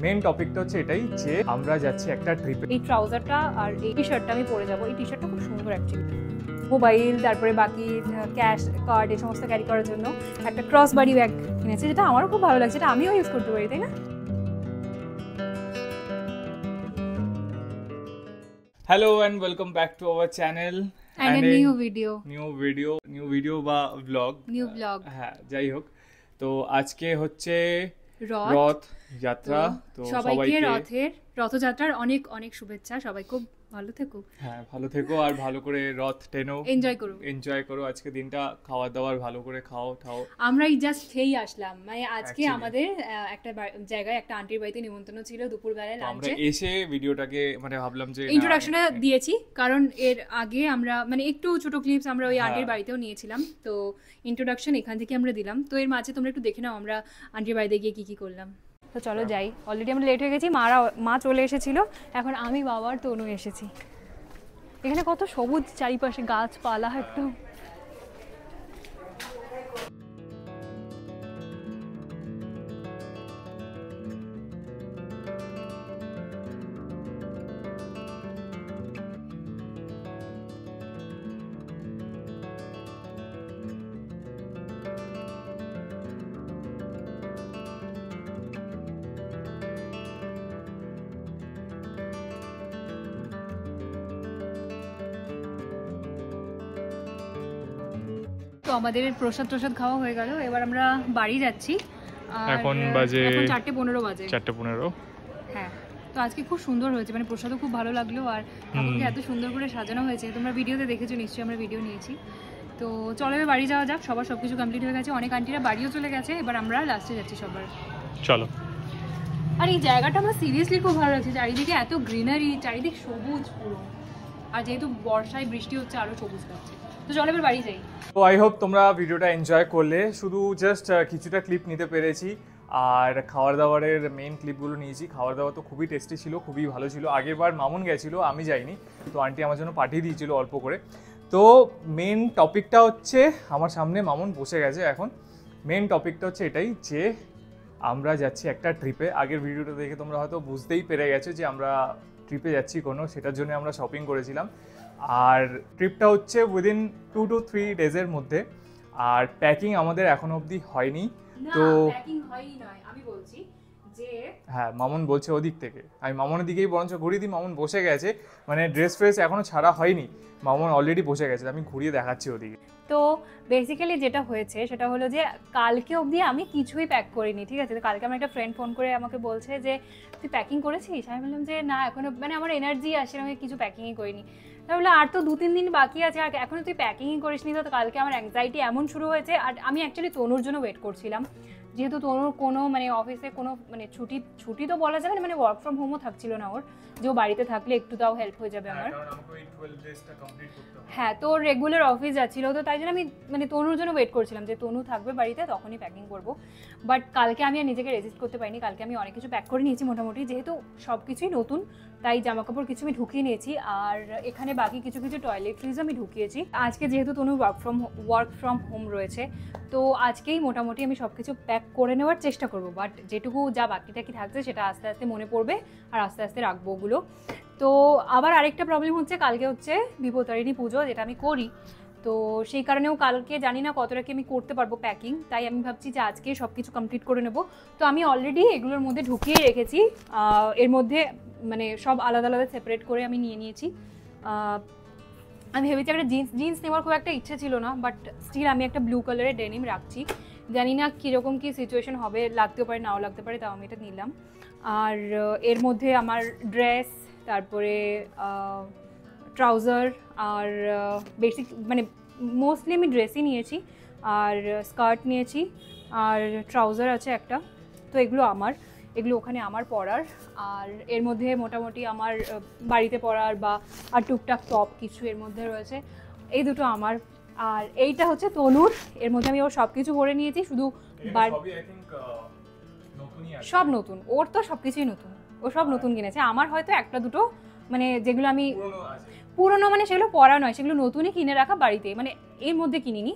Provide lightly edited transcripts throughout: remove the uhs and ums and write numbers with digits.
Main টপিকটা হচ্ছে এটাই যে আমরা যাচ্ছি একটা ট্রিপে। এই ট্রাউজারটা আর এই টি শার্টটা আমি পরে যাবো। এই টি শার্টটা খুব সুন্দর অ্যাকচুয়ালি। মোবাইল, তারপরে বাকি ক্যাশ, কার্ড এই সমস্ত ক্যারি করার জন্য একটা ক্রস বডি ব্যাগ কিনেছি, যেটা আমারও খুব ভালো লাগছে, এটা আমিও ইউজ করতে পারি, তাই না? Hello and welcome back to our channel and a new video বা ব্লগ। হ্যাঁ, যাই হোক, তো আজকে হচ্ছে রথ যাত্রা। তো সবাইকে রথযাত্রার অনেক অনেক শুভেচ্ছা। সবাই খুব ভালো থেকো। হ্যাঁ, ভালো থেকো আর ভালো করে রথ টেনো, এনজয় করো আজকে দিনটা। খাওয়া দাওয়ার ভালো করে খাও। আমরা এই জাস্ট খেয়েই আসলাম, মানে আজকে আমাদের একটা জায়গায় একটা আন্টির বাড়িতে নিমন্ত্রণ ছিল দুপুরবেলায় লাঞ্চে। আমরা এসে ভিডিওটাকে মানে ভাবলাম যে ইন্ট্রোডাকশনটা দিয়েছি, কারণ এর আগে আমরা মানে একটু ছোট ক্লিপস আমরা ওই আন্টির বাড়িতেও নিয়েছিলাম, তো ইন্ট্রোডাকশন এখান থেকে আমরা দিলাম। তো এর মাঝে তোমরা একটু দেখে নাও আমরা আন্টির বাড়িতে গিয়ে কি করলাম। তো চলো যাই, অলরেডি আমরা লেট হয়ে গেছি। মা চলে এসেছিল, এখন আমি, বাবা আর তনু এসেছি। এখানে কত সবুজ চারিপাশে, গাছপালা একদম। তো আমাদের প্রসাদ খাওয়া হয়ে গেল, এবার আমরা বাড়ি যাচ্ছি। এখন বাজে 4:15 বাজে। 4:15। হ্যাঁ, তো আজকে খুব সুন্দর হয়েছে, মানে প্রসাদও খুব ভালো লাগলো, আর ঠাকুরকে এত সুন্দর করে সাজানো হয়েছে। তোমরা ভিডিওতে দেখেছো নিশ্চয়ই, আমরা ভিডিও নিয়েছি। তো চলো এবার বাড়ি যাওয়া যাক। সবার সবকিছু কমপ্লিট হয়ে গেছে, অনেক আন্টিরা বাড়িও চলে গেছে, এবার আমরা লাস্টে যাচ্ছি সবার। চলো। আর এই জায়গাটা আমার সিরিয়াসলি খুব ভালো লাগছে, চারিদিকে এত গ্রিনারি, চারিদিক সবুজ পুরো, আর যেহেতু বর্ষায় বৃষ্টি হচ্ছে আরো সবুজ লাগছে। তো চলো এবার বাড়ি যাই। তো আই হোপ তোমরা ভিডিওটা এনজয় করলে। শুধু জাস্ট কিছুটা ক্লিপ নিতে পেরেছি, আর খাওয়ার দাওয়ারের মেন ক্লিপগুলো নিয়েছি। খাওয়ার দাওয়া তো খুবই টেস্টি ছিল, খুবই ভালো ছিল। আগেরবার মামুন গেছিলো, আমি যাইনি, তো আন্টি আমার জন্য পাঠিয়ে দিয়েছিল অল্প করে। তো মেন টপিকটা হচ্ছে, আমার সামনে মামুন বসে গেছে এখন। মেন টপিকটা হচ্ছে এটাই যে আমরা যাচ্ছি একটা ট্রিপে। আগের ভিডিওটা দেখে তোমরা হয়তো বুঝতেই পেরে গেছো যে আমরা ট্রিপে যাচ্ছি কোনো, সেটার জন্য আমরা শপিং করেছিলাম। আর ট্রিপটা হচ্ছে উইদিন 2 to 3 ডেজের মধ্যে। আর প্যাকিং আমাদের এখনো অবধি হয়নি। তো প্যাকিং হয়ই নয়, আমি বলছি যে হ্যাঁ, মামুন বলছে ওদিক থেকে, আমি মামুনের দিকেই বরঞ্চ ঘুরিয়ে দিই। মামুন বসে গেছে, মানে ড্রেস ফ্রেস এখনো ছাড়া হয়নি, মামুন অলরেডি বসে গেছে, আমি ঘুরিয়ে দেখাচ্ছি ওদিকে। তো বেসিক্যালি যেটা হয়েছে সেটা হলো যে কালকে অবধি আমি কিছুই প্যাক করিনি, ঠিক আছে? তো কালকে আমার একটা ফ্রেন্ড ফোন করে আমাকে বলছে যে তুই প্যাকিং করেছিস? আমি বললাম যে না, এখনো মানে আমার এনার্জি আসে না, আমি কিছু প্যাকিংই করিনি। তাহলে আর তো 2-3 দিন বাকি আছে, আর এখনো তুই প্যাকিংই করিসনি। তো কালকে আমার অ্যাংজাইটি এমন শুরু হয়েছে, আর আমি অ্যাকচুয়ালি তনুর জন্য ওয়েট করছিলাম, যেহেতু তনুর কোনো মানে অফিসে কোনো মানে ছুটি তো বলা যাবে না, মানে ওয়ার্ক ফ্রম হোমও থাকছিল না ওর, যে ও বাড়িতে থাকলে একটু তাও হেল্প হয়ে যাবে আমার। হ্যাঁ, তো রেগুলার অফিস যাচ্ছিল, তো তাই জন্য আমি মানে তনুর জন্য ওয়েট করছিলাম যে তনু থাকবে বাড়িতে, তখনই প্যাকিং করবো। বাট কালকে আমি আর নিজেকে রেজিস্ট করতে পারিনি। কালকে আমি অনেক কিছু প্যাক করে নিয়েছি মোটামুটি, যেহেতু সব কিছুই নতুন, তাই জামাকাপড় কিছু আমি ঢুকিয়ে নিয়েছি, আর এখানে বাকি কিছু টয়লেট্রিজ আমি ঢুকিয়েছি। আজকে যেহেতু তনু ওয়ার্ক ফ্রম হোম রয়েছে, তো আজকেই মোটামুটি আমি সব কিছু প্যাক করে নেওয়ার চেষ্টা করবো। বাট যেটুকু যা বাকি থাকছে সেটা আস্তে আস্তে মনে পড়বে, আর আস্তে আস্তে রাখবো ওগুলো। তো আবার আরেকটা প্রবলেম হচ্ছে, কালকে হচ্ছে বিপত্তারিণী পুজো, যেটা আমি করি, তো সেই কারণেও কালকে জানি না কতটা কি আমি করতে পারবো প্যাকিং, তাই আমি ভাবছি যে আজকে সব কিছু কমপ্লিট করে নেব। তো আমি অলরেডি এগুলোর মধ্যে ঢুকিয়ে রেখেছি, এর মধ্যে মানে সব আলাদা আলাদা সেপারেট করে আমি নিয়ে নিয়েছি। আমি ভেবেছি একটা জিন্স নেওয়ার খুব একটা ইচ্ছে ছিল না, বাট স্টিল আমি একটা ব্লু কালারের ডেনিম রাখছি। জানি না কীরকম কী সিচুয়েশন হবে, লাগতেও পারে নাও লাগতে পারে, তাও আমি এটা নিলাম। আর এর মধ্যে আমার ড্রেস, তারপরে ট্রাউজার, আর বেসিক মানে মোস্টলি আমি ড্রেসই নিয়েছি, আর স্কার্ট নিয়েছি, আর ট্রাউজার আছে একটা। তো এগুলো ওখানে আমার পরার, আর এর মধ্যে মোটামুটি আমার বাড়িতে পরার বা আর টুকটাক টপ কিছু এর মধ্যে রয়েছে। এই দুটো আমার, আর এইটা হচ্ছে তনুর। এর মধ্যে আমি ওর সব কিছু ভরে নিয়েছি, শুধু সব নতুন। ওর তো সব কিছুই নতুন, ও সব নতুন কিনেছে। আমার হয়তো একটা দুটো মানে যেগুলো আমি পুরনো, মানে সেগুলো পরা নয়, সেগুলো নতুনই কিনে রাখা বাড়িতে, মানে এর মধ্যে কিনিনি।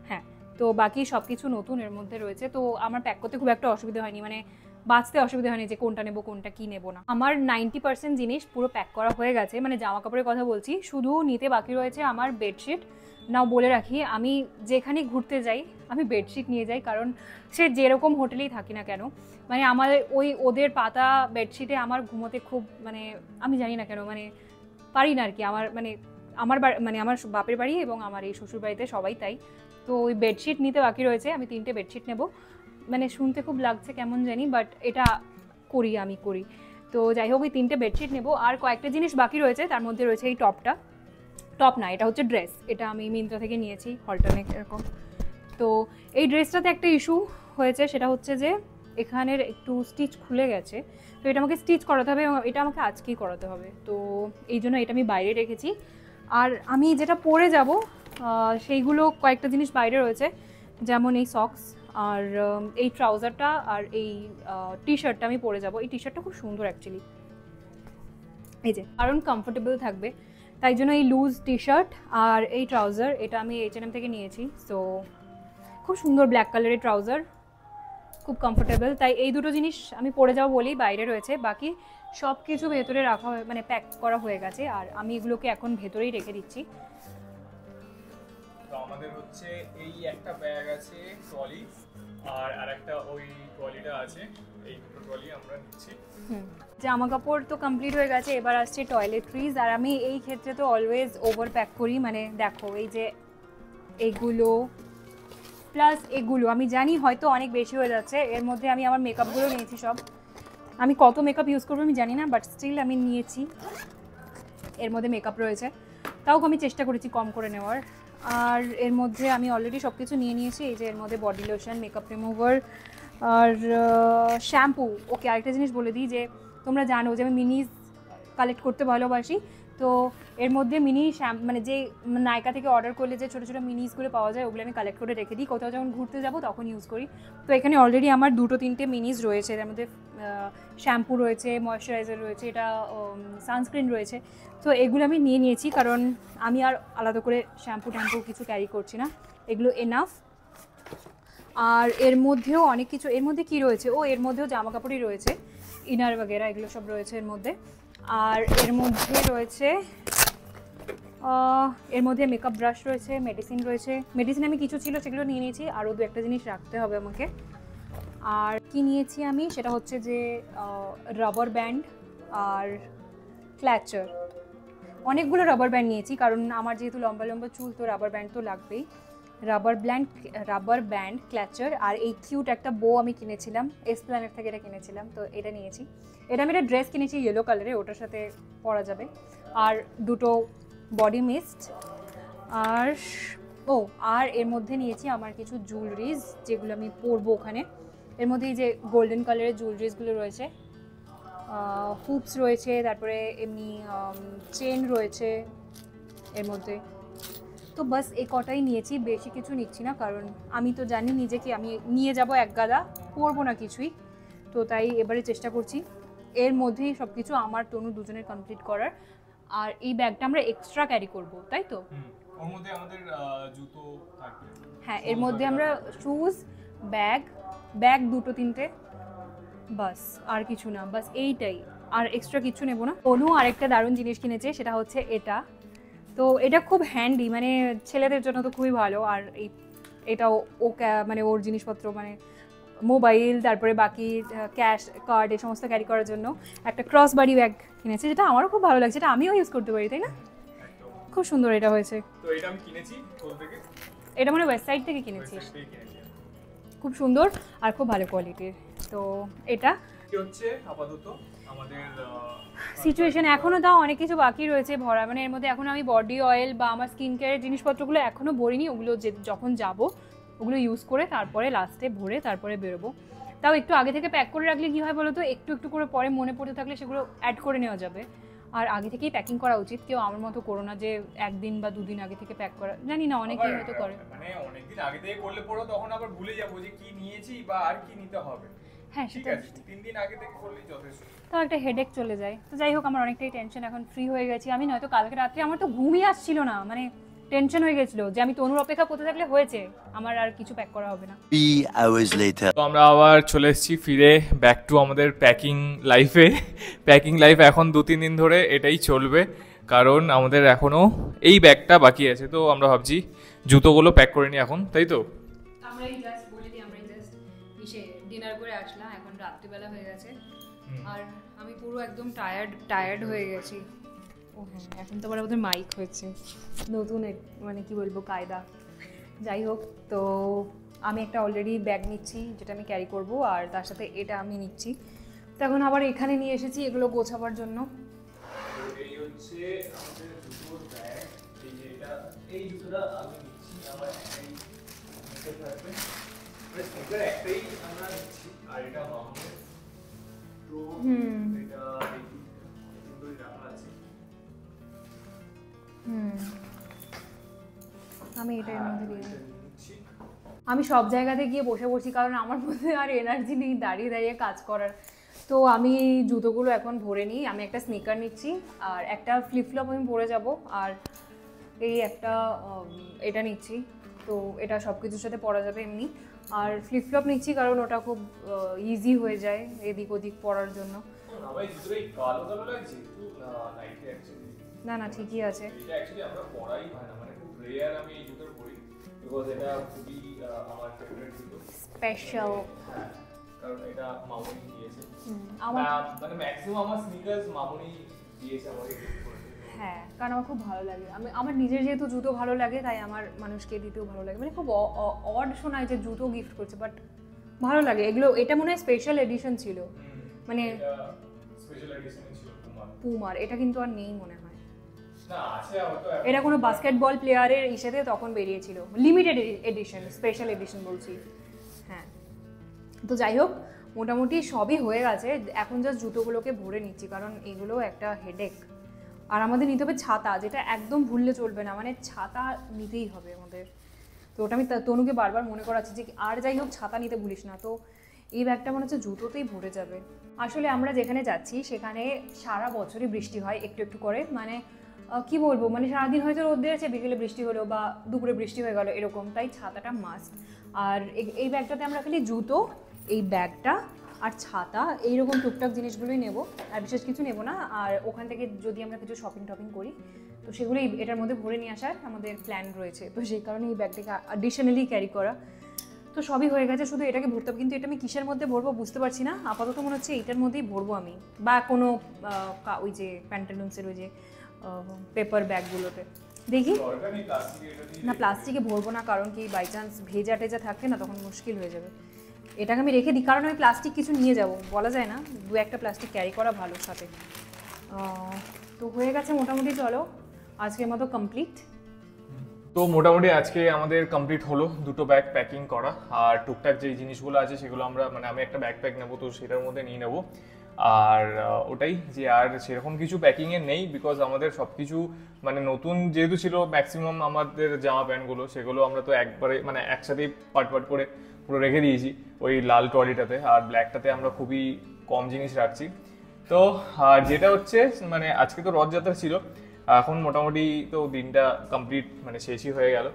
হ্যাঁ, তো বাকি সব কিছু নতুন এর মধ্যে রয়েছে, তো আমার প্যাক করতে খুব একটা অসুবিধা হয়নি। মানে বাঁচতে অসুবিধা হয়নি যে কোনটা নেবো কোনটা কি নেবো না। আমার 90% জিনিস পুরো প্যাক করা হয়ে গেছে, মানে জামা কাপড়ের কথা বলছি, শুধু নিতে বাকি রয়েছে আমার বেডশিট। নাও বলে রাখি, আমি যেখানে ঘুরতে যাই আমি বেডশিট নিয়ে যাই, কারণ সে যেরকম হোটেলেই থাকি না কেন, মানে আমার ওদের পাতা বেডশিটে আমার ঘুমোতে খুব, মানে আমি জানি না কেন, মানে পারি না আর কি। আমার বাপের বাড়ি এবং আমার এই শ্বশুর বাড়িতে সবাই তাই। তো ওই বেডশিট নিতে বাকি রয়েছে, আমি 3টে বেডশিট নেব। মানে শুনতে খুব লাগছে কেমন জানি, বাট এটা আমি করি। তো যাই হোক, ওই 3টে বেডশিট নেব। আর কয়েকটা জিনিস বাকি রয়েছে, তার মধ্যে রয়েছে এই টপ না, এটা হচ্ছে ড্রেস। এটা আমি মিন্ত্রা থেকে নিয়েছি, হলটনেক এরকম। তো এই ড্রেসটাতে একটা ইস্যু হয়েছে, সেটা হচ্ছে যে এখানের একটু স্টিচ খুলে গেছে, তো এটা আমাকে স্টিচ করাতে হবে এবং এটা আমাকে আজকেই করাতে হবে। তো এই জন্য এটা আমি বাইরে রেখেছি। আর আমি যেটা পরে যাব সেইগুলো কয়েকটা জিনিস বাইরে রয়েছে, যেমন এই সক্স আর এই ট্রাউজারটা আর এই টি শার্টটা আমি পরে যাব। এই টি শার্টটা খুব সুন্দর অ্যাকচুয়ালি, এই যে, কারণ কমফোর্টেবল থাকবে, তাই জন্য এই লুজ টি শার্ট আর এই ট্রাউজার, এটা আমি H&M থেকে নিয়েছি। সো খুব সুন্দর ব্ল্যাক কালারের ট্রাউজার, খুব কমফোর্টেবল। তাই এই দুটো জিনিস আমি পরে যাবো বলেই বাইরে রয়েছে, বাকি সব কিছু ভেতরে রাখা মানে প্যাক করা হয়ে গেছে। আর আমি এগুলোকে এখন ভেতরেই রেখে দিচ্ছি। তো আমাদের হচ্ছে এই একটা ব্যাগ আছে ট্রলি, আর আরেকটা ওই ট্রলিটা আছে, এই দুটো ট্রলি আমরা নিচ্ছি। জামা কাপড় তো কমপ্লিট হয়ে গেছে, এবার আসছে টয়লেট্রিজ। আর আমি এই ক্ষেত্রে তো অলওয়েজ ওভার প্যাক করি, মানে দেখো এই যে এগুলো প্লাস এগুলো, আমি জানি হয়তো অনেক বেশি হয়ে যাচ্ছে, এর মধ্যে আমি আমার মেকআপগুলো নিয়েছি সব। আমি কত মেকআপ ইউজ করবো আমি জানি না, বাট স্টিল আমি নিয়েছি। এর মধ্যে মেকআপ রয়েছে, তাও আমি চেষ্টা করেছি কম করে নেওয়ার। আর এর মধ্যে আমি অলরেডি সব কিছু নিয়ে নিয়েছি। এই যে এর মধ্যে বডি লোশন, মেকআপ রিমুভার আর শ্যাম্পু। ওকে, আরেকটা জিনিস বলে দিই, যে তোমরা জানো যে আমি মিনিজ কালেক্ট করতে ভালোবাসি। তো এর মধ্যে মিনি মানে যে নায়কা থেকে অর্ডার করলে যে ছোটো ছোটো মিনিসগুলো পাওয়া যায়, ওগুলো আমি কালেক্ট করে রেখে দিই, কোথাও যখন ঘুরতে যাবো তখন ইউজ করি। তো এখানে অলরেডি আমার 2-3টে মিনিস রয়েছে, এর মধ্যে শ্যাম্পু রয়েছে, ময়শ্চারাইজার রয়েছে, এটা সানস্ক্রিন রয়েছে। তো এগুলো আমি নিয়ে নিয়েছি, কারণ আমি আর আলাদা করে শ্যাম্পু কিছু ক্যারি করছি না, এগুলো এনাফ। আর এর মধ্যেও অনেক কিছু, এর মধ্যে কি রয়েছে, এর মধ্যেও জামা কাপড়ই রয়েছে, ইনার বাগেরা এগুলো সব রয়েছে এর মধ্যে। আর এর মধ্যে রয়েছে মেকআপ ব্রাশ রয়েছে, মেডিসিন রয়েছে। মেডিসিন আমি কিছু ছিল সেগুলো নিয়ে নিয়েছি, আরও 2-1টা জিনিস রাখতে হবে আমাকে। আর কি নিয়েছি আমি, সেটা হচ্ছে যে রাবার ব্যান্ড আর ক্ল্যাচার। অনেকগুলো রাবার ব্যান্ড নিয়েছি, কারণ আমার যেহেতু লম্বা লম্বা চুল, তো রাবার ব্যান্ড তো লাগবেই। রাবার ব্যান্ড, ক্ল্যাচার, আর এই কিউট একটা বো আমি কিনেছিলাম এসপ্ল্যানেড থেকে, এটা কিনেছিলাম, তো এটা নিয়েছি। এটা আমি একটা ড্রেস কিনেছি ইয়েলো কালারে, ওটার সাথে পরা যাবে। আর 2টো বডি মিস্ট। আর এর মধ্যে নিয়েছি আমার কিছু জুয়েলারিজ, যেগুলো আমি পরবো ওখানে। এর মধ্যে এই যে গোল্ডেন কালারের জুয়েলারিজগুলো রয়েছে, হুপস রয়েছে, তারপরে এমনি চেন রয়েছে এর মধ্যে। তো বাস এই কটাই নিয়েছি, বেশি কিছু নিচ্ছি না, কারণ আমি তো জানি নিজেকে আমি নিয়ে যাব এক গাদা, পরবো না কিছুই। তো তাই এবারে চেষ্টা করছি এর মধ্যেই সব কিছু আমার তনু দুজনের কমপ্লিট করার। আর এই ব্যাগটা আমরা এক্সট্রা ক্যারি করব, তাই তো? ওর মধ্যে আমাদের জুতো থাকবে। হ্যাঁ, এর মধ্যে আমরা শুজ, ব্যাগ 2-3টে, বাস আর কিছু না, বাস এইটাই, আর এক্সট্রা কিছু নেব না। তনু আরেকটা দারুণ জিনিস কিনেছে, সেটা হচ্ছে এটা। তো এটা খুব হ্যান্ডি, মানে ছেলেদের জন্য তো খুবই ভালো। আর এটাও মানে ওর জিনিসপত্র, মানে মোবাইল, তারপরে বাকি ক্যাশ কার্ড, এই সমস্ত ক্যারি করার জন্য একটা ক্রস বডি ব্যাগ কিনেছে, যেটা আমারও খুব ভালো লাগছে, এটা আমিও ইউজ করতে পারি, তাই না? খুব সুন্দর এটা হয়েছে। তো এটা আমি কিনেছি কোথা থেকে? এটা মানে ওয়েবসাইট থেকে কিনেছিস? খুব সুন্দর আর খুব ভালো কোয়ালিটির। তো এটা কি হচ্ছে আপাতত আমাদের সিচুয়েশন, এখনও তাও অনেক কিছু বাকি রয়েছে ভরা, মানে এর মধ্যে এখন আমি বডি অয়েল বা আমার স্কিন কেয়ারের জিনিসপত্রগুলো এখনও ভরিনি, ওগুলো যখন যাব ওগুলো ইউজ করে তারপরে লাস্টে ভরে তারপরে বেরোবো। তাও একটু আগে থেকে প্যাক করে রাখলে কী হয় বলো তো, একটু একটু করে পরে মনে পড়তে থাকলে সেগুলো অ্যাড করে নেওয়া যাবে। আর আগে থেকেই প্যাকিং করা উচিত, কেউ আমার মতো করো না যে 1 দিন বা 2 দিন আগে থেকে প্যাক করা, জানি না অনেকেই হয়তো করে, মানে অনেকদিন আগে থেকে করলে পড়ো তখন আবার ভুলে যাবো যে কি নিয়েছি বা আর কি নিতে হবে। হ্যাঁ সেটা 3 দিন আগে থেকে করলেই যথেষ্ট। তাও একটা হেডেক চলে যায়। তো যাই হোক, আমার অনেকটাই টেনশন এখন ফ্রি হয়ে গেছি আমি, নয়তো কালকে রাত্রে আমার তো ঘুমই আসছিল না, মানে টেনশন হয়ে গেছিল যে আমি তনুর অপেক্ষা করতে থাকলে হয়েছে, আমার আর কিছু প্যাক করা হবে না। 3 hours later. তো আমরা আবার চলে এসেছি ফিরে ব্যাক টু আমাদের প্যাকিং লাইফে। প্যাকিং লাইফ এখন 2-3 দিন ধরে এটাই চলবে, কারণ আমাদের এখনও এই ব্যাগটা বাকি আছে। তো আমরা ভাবছি জুতোগুলো প্যাক করে নিই এখন, তাই তো? আমরাই জাস্ট বলে দিই, আমরাই জাস্ট এসে ডিনার করে আসলাম, এখন রাত্রিবেলা হয়ে গেছে আর আমি পুরো একদম টায়ার্ড হয়ে গেছি। ও হ্যাঁ, এখন তো আবার আমাদের মাইক হয়েছে নতুন মানে কি বলবো কায়দা। যাই হোক, তো আমি একটা অলরেডি ব্যাগ নিচ্ছি যেটা আমি ক্যারি করব, আর তার সাথে এটা আমি নিচ্ছি। তো এখন আবার এখানে নিয়ে এসেছি এগুলো গোছাবার জন্য। এই হচ্ছে আমাদের জুতোর ব্যাগ। এই যে এই জুতোটা আমি নিচ্ছি, আমার একটাই নিতে থাকবে, স্নিকার একটাই আমরা নিচ্ছি, আর এটা মামুনের। তো এটা এই সুন্দরই রাখা আছে। আমি এটার মধ্যে দিয়ে আমি সব জায়গাতে গিয়ে বসে বসি, কারণ আমার মধ্যে আর এনার্জি নেই দাঁড়িয়ে দাঁড়িয়ে কাজ করার। তো আমি জুতোগুলো এখন ভরে নিই। আমি একটা স্নিকার নিচ্ছি আর একটা ফ্লিপফ্লপ আমি পরে যাব, আর এই একটা এটা নিচ্ছি। তো এটা সব কিছুর সাথে পরা যাবে এমনি। আর ফ্লিপফ্লপ নিচ্ছি কারণ ওটা খুব ইজি হয়ে যায় এদিক ওদিক পরার জন্য। না না, ঠিকই আছে। এটা অ্যাকচুয়ালি আমরা পরাই হয় না, মানে খুব রেয়ার আমি এই জুতো পরি, বিকজ এটা খুবই আমার ফেভারিট জুতো, স্পেশাল। হ্যাঁ, কারণ এটা মামুনি দিয়েছে। আমার মানে ম্যাক্সিমাম আমার স্নিকার্স মামুনি দিয়েছে আমাকে গিফট করে। হ্যাঁ, কারণ আমার খুব ভালো লাগে। আমার নিজের যেহেতু জুতো ভালো লাগে, তাই আমার মানুষকে দিতেও ভালো লাগে। মানে খুব অড শোনায় যে জুতো গিফট করছে, বাট ভালো লাগে এগুলো। এটা মনে হয় স্পেশাল এডিশন ছিল, মানে স্পেশাল এডিশন ছিল পুমার। এটা কিন্তু আর নেই মনে হয়। না, আছে হয়তো। এটা কোনো বাস্কেটবল প্লেয়ারের ইসেতে তখন বেরিয়েছিল, লিমিটেড এডিশন, স্পেশাল এডিশন বলছি। হ্যাঁ, তো যাই হোক, মোটামুটি সবই হয়ে গেছে। এখন জাস্ট জুতোগুলোকে ভরে নিচ্ছি, কারণ এগুলো একটা হেডেক। আর আমাদের নিতে হবে ছাতা, যেটা একদম ভুললে চলবে না, মানে ছাতা নিতেই হবে আমাদের। তো ওটা আমি তনুকে বারবার মনে করাচ্ছি যে আর যাই হোক ছাতা নিতে ভুলিস না। তো এই ব্যাগটা মনে হচ্ছে জুতোতেই ভরে যাবে। আসলে আমরা যেখানে যাচ্ছি সেখানে সারা বছরই বৃষ্টি হয় একটু একটু করে, মানে কি বলবো, মানে সারাদিন হয়তো রোদ দিয়েছে, বিকেলে বৃষ্টি হলো বা দুপুরে বৃষ্টি হয়ে গেল এরকম, তাই ছাতাটা মাস্ট। আর এই ব্যাগটাতে আমরা খালি জুতো, এই ব্যাগটা আর ছাতা, এইরকম টুকটাক জিনিসগুলোই নেব, আর বিশেষ কিছু নেব না। আর ওখান থেকে যদি আমরা কিছু শপিং টপিং করি, তো সেগুলোই এটার মধ্যে ভরে নিয়ে আসার আমাদের প্ল্যান রয়েছে। তো সেই কারণে এই ব্যাগটাকে অ্যাডিশনালি ক্যারি করা। তো সবই হয়ে গেছে, শুধু এটাকে ভরতে হবে। কিন্তু এটা আমি কিসের মধ্যে ভরবো বুঝতে পারছি না। আপাতত মনে হচ্ছে এইটার মধ্যেই ভরবো আমি, বা কোনো ওই যে প্যান্টালুন্সের ওই যে পেপার ব্যাগগুলোতে দেখি। না, প্লাস্টিকে ভরবো না, কারণ কি বাই চান্স ভেজা টেজা থাকলে না তখন মুশকিল হয়ে যাবে। এটাকে আমি রেখে দিই, কারণ আমি প্লাস্টিক কিছু নিয়ে যাব, বলা যায় না, 2-1টা প্লাস্টিক ক্যারি করা ভালো সাথে। তো হয়ে গেছে মোটামুটি। চলো আজকের মতো কমপ্লিট। তো মোটামুটি আজকে আমাদের কমপ্লিট হলো দুটো ব্যাগ প্যাকিং করা, আর টুকটাক যে জিনিসগুলো আছে সেগুলো আমরা মানে আমি একটা ব্যাগ প্যাক নেবো, তো সেটার মধ্যে নিয়ে নেবো। আর ওটাই যে আর সেরকম কিছু প্যাকিংয়ে নেই, বিকজ আমাদের সব কিছু মানে নতুন যেহেতু ছিল, ম্যাক্সিমাম আমাদের জামা প্যান্টগুলো সেগুলো আমরা তো একবারে মানে একসাথেই পাট করে পুরো রেখে দিয়েছি ওই লাল ট্রলিটাতে, আর ব্ল্যাকটাতে আমরা খুবই কম জিনিস রাখছি। তো আর যেটা হচ্ছে মানে আজকে তো রথযাত্রা ছিল, এখন মোটামুটি তো দিনটা কমপ্লিট মানে শেষই হয়ে গেল।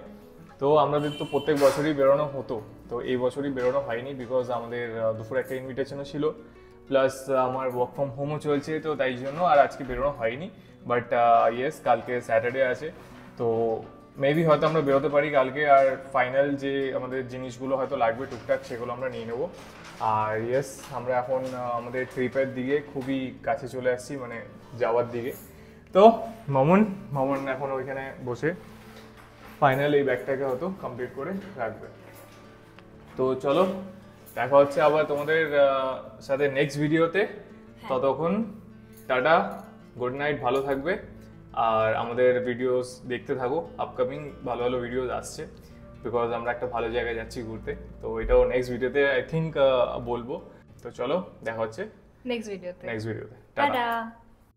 তো আমাদের তো প্রত্যেক বছরই বেরোনো হতো, তো এই বছরই বেরোনো হয়নি, বিকজ আমাদের দুপুরে একটা ইনভিটেশনও ছিল, প্লাস আমার ওয়ার্ক ফ্রম হোমও চলছে, তো তাই জন্য আর আজকে বেরোনো হয়নি। বাট ইয়েস, কালকে স্যাটারডে আছে, তো মেবি হয়তো আমরা বেরোতে পারি কালকে। আর ফাইনাল যে আমাদের জিনিসগুলো হয়তো লাগবে টুকটাক, সেগুলো আমরা নিয়ে নেবো। আর ইয়েস, আমরা এখন আমাদের ট্রিপের দিকে খুবই কাছে চলে আসছি, মানে যাওয়ার দিকে। তো মামুন এখন ওইখানে বসে ফাইনাল এই ব্যাগটাকে হয়তো কমপ্লিট করে রাখবে। তো চলো, দেখা হচ্ছে আবার তোমাদের সাথে নেক্সট ভিডিওতে। ততক্ষণ টাটা, গুড নাইট, ভালো থাকবে। আর আমাদের ভিডিওস দেখতে থাকো, আপকামিং ভালো ভালো ভিডিওস আসছে, বিকজ আমরা একটা ভালো জায়গায় যাচ্ছি ঘুরতে। তো এটাও নেক্সট ভিডিওতে আই থিঙ্ক বলবো। তো চলো, দেখা হচ্ছে নেক্সট ভিডিওতে। টাটা।